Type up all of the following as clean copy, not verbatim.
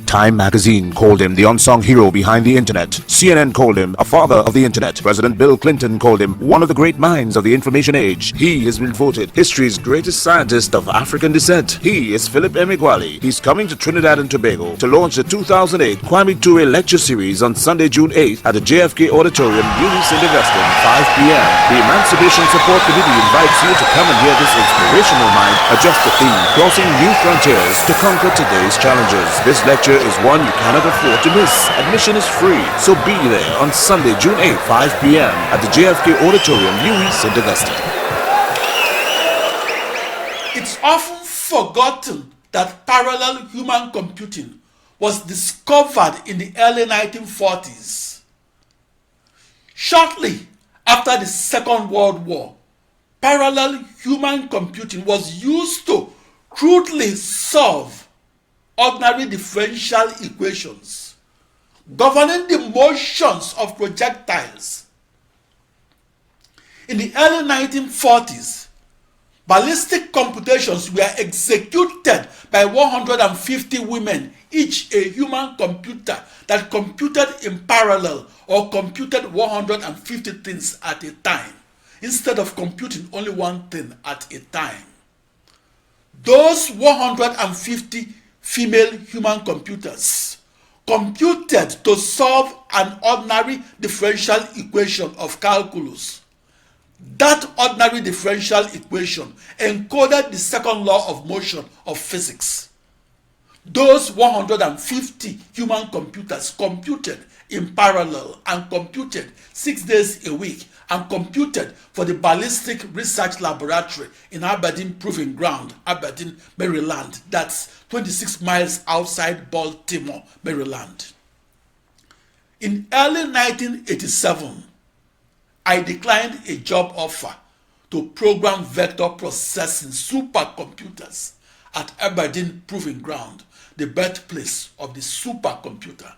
Time magazine called him the unsung hero behind the internet. CNN called him a father of the internet. President Bill Clinton called him one of the great minds of the information age. He has been voted history's greatest scientist of African descent. He is Philip Emeagwali. He's coming to Trinidad and Tobago to launch the 2008 Kwame Ture lecture series on Sunday, June 8th at the JFK Auditorium, New St. Augustine, 5 p.m. The Emancipation Support Committee invites you to come and hear this inspirational mind adjust the theme, crossing new frontiers to conquer today's challenges. This lecture is one you cannot afford to miss. Admission is free, so be there on Sunday, June 8th, 5 p.m. at the JFK Auditorium, New St. Augustine. It's often forgotten that parallel human computing was discovered in the early 1940s. Shortly after the Second World War, parallel human computing was used to crudely solve ordinary differential equations governing the motions of projectiles. In the early 1940s, ballistic computations were executed by 150 women, each a human computer that computed in parallel or computed 150 things at a time, instead of computing only one thing at a time. Those 150 female human computers computed to solve an ordinary differential equation of calculus. That ordinary differential equation encoded the second law of motion of physics. Those 150 human computers computed in parallel and computed 6 days a week and computed for the Ballistic Research Laboratory in Aberdeen Proving Ground, Aberdeen, Maryland. That's 26 miles outside Baltimore, Maryland. In early 1987, I declined a job offer to program vector processing supercomputers at Aberdeen Proving Ground, the birthplace of the supercomputer.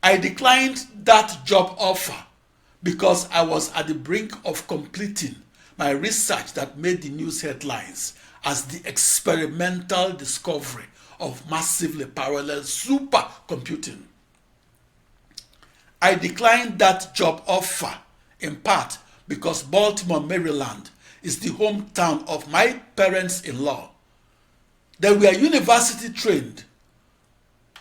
I declined that job offer because I was at the brink of completing my research that made the news headlines as the experimental discovery of massively parallel supercomputing. I declined that job offer in part because Baltimore, Maryland is the hometown of my parents-in-law. They were university trained,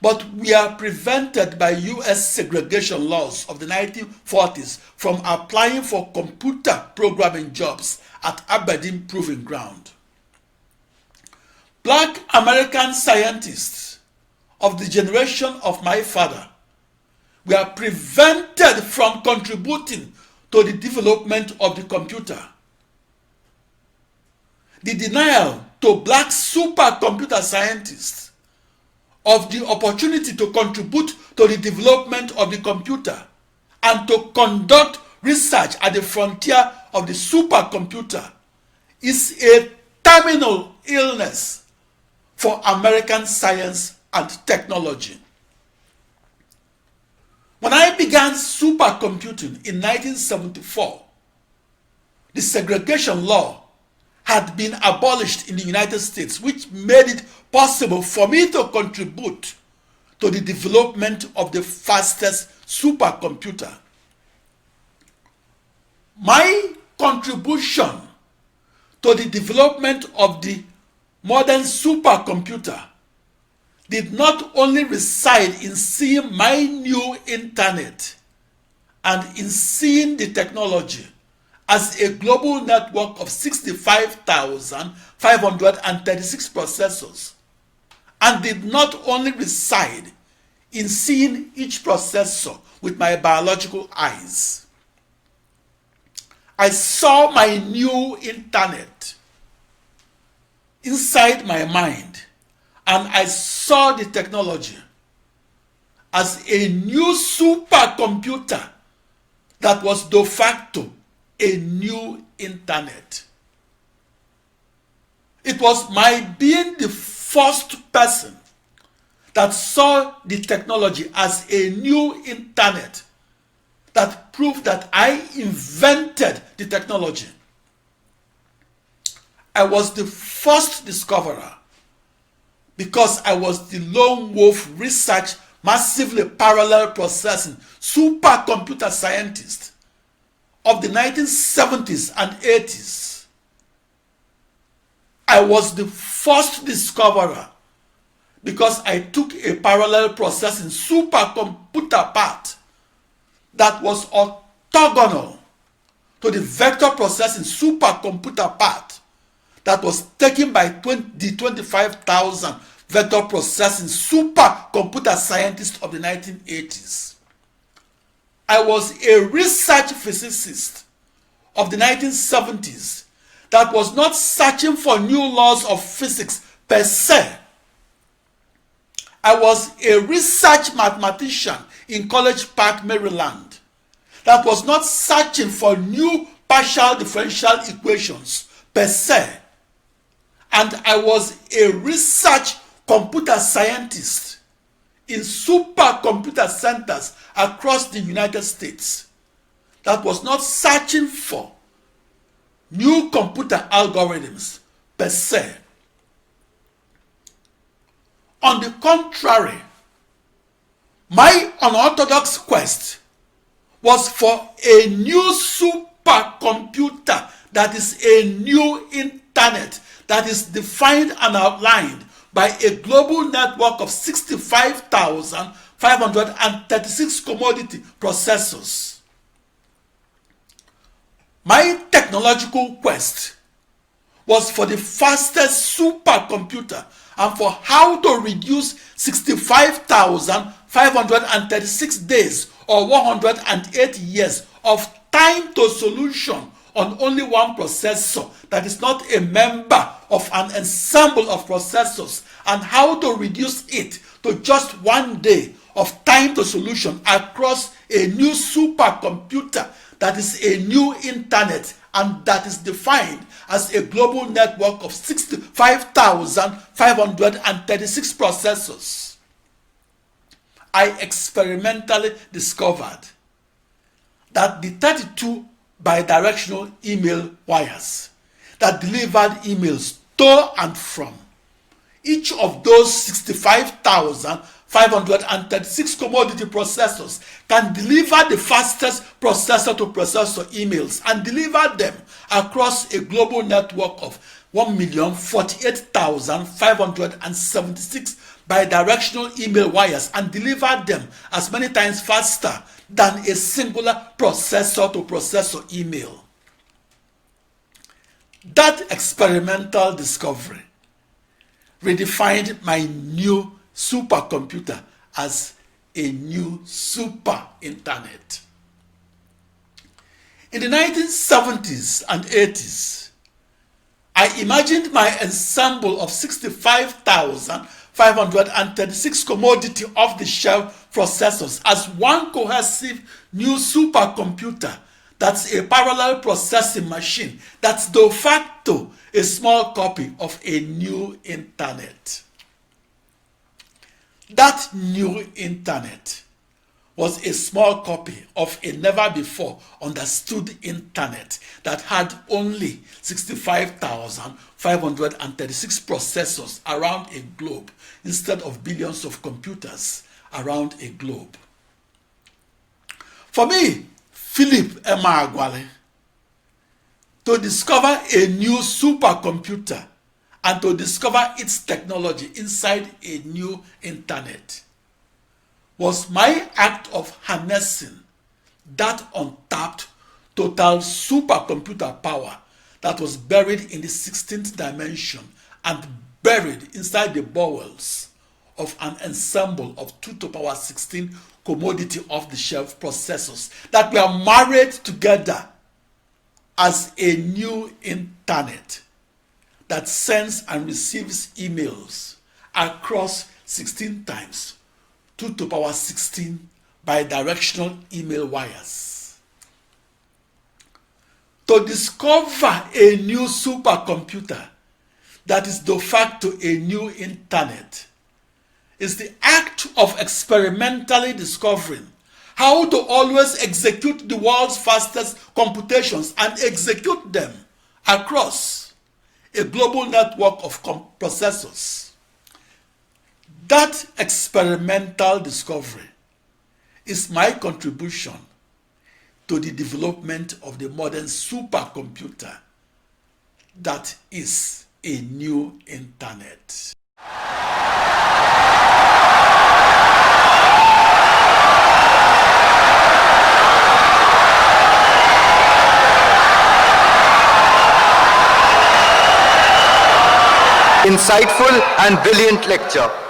but we are prevented by U.S. segregation laws of the 1940s from applying for computer programming jobs at Aberdeen Proving Ground. Black American scientists of the generation of my father were prevented from contributing to the development of the computer. The denial to black supercomputer scientists of the opportunity to contribute to the development of the computer and to conduct research at the frontier of the supercomputer is a terminal illness for American science and technology. When I began supercomputing in 1974, the segregation law had been abolished in the United States, which made it possible for me to contribute to the development of the fastest supercomputer. My contribution to the development of the modern supercomputer did not only reside in seeing my new internet and in seeing the technology as a global network of 65,536 processors, and did not only reside in seeing each processor with my biological eyes. I saw my new internet inside my mind, and I saw the technology as a new supercomputer that was de facto a new internet. It was my being the first person that saw the technology as a new internet that proved that I invented the technology. I was the first discoverer, because I was the lone wolf research, massively parallel processing supercomputer scientist of the 1970s and 80s. I was the first discoverer because I took a parallel processing supercomputer part that was orthogonal to the vector processing supercomputer part that was taken by the 25,000 vector processing supercomputer scientists of the 1980s. I was a research physicist of the 1970s that was not searching for new laws of physics per se. I was a research mathematician in College Park, Maryland, that was not searching for new partial differential equations per se. And I was a research computer scientist in supercomputer centers across the United States that was not searching for new computer algorithms per se. On the contrary, my unorthodox quest was for a new supercomputer that is a new internet that is defined and outlined by a global network of 65,536 commodity processors. My technological quest was for the fastest supercomputer and for how to reduce 65,536 days or 108 years of time to solution on only one processor that is not a member of an ensemble of processors, and how to reduce it to just 1 day of time to solution across a new supercomputer that is a new internet and that is defined as a global network of 65,536 processors. I experimentally discovered that the 32 bidirectional email wires that delivered emails to and from each of those 65,536 commodity processors can deliver the fastest processor-to-processor emails and deliver them across a global network of 1,048,576 bidirectional email wires and deliver them as many times faster than a singular processor-to-processor email. That experimental discovery redefined my new supercomputer as a new super internet. In the 1970s and 80s, I imagined my ensemble of 65,536 commodity off-the-shelf processors as one cohesive new supercomputer that's a parallel processing machine that's de facto a small copy of a new internet. That new internet was a small copy of a never-before understood internet that had only 65,536 processors around a globe instead of billions of computers around a globe. For me, Philip Emeagwali, to discover a new supercomputer and to discover its technology inside a new internet was my act of harnessing that untapped total supercomputer power that was buried in the 16th dimension and buried inside the bowels of an ensemble of 2 to the power 16 commodity off-the-shelf processors that were married together as a new internet that sends and receives emails across 16 times 2 to the power 16 bidirectional email wires. To discover a new supercomputer that is de facto a new internet is the act of experimentally discovering how to always execute the world's fastest computations and execute them across a global network of processors. That experimental discovery is my contribution to the development of the modern supercomputer that is a new internet. Insightful and brilliant lecture.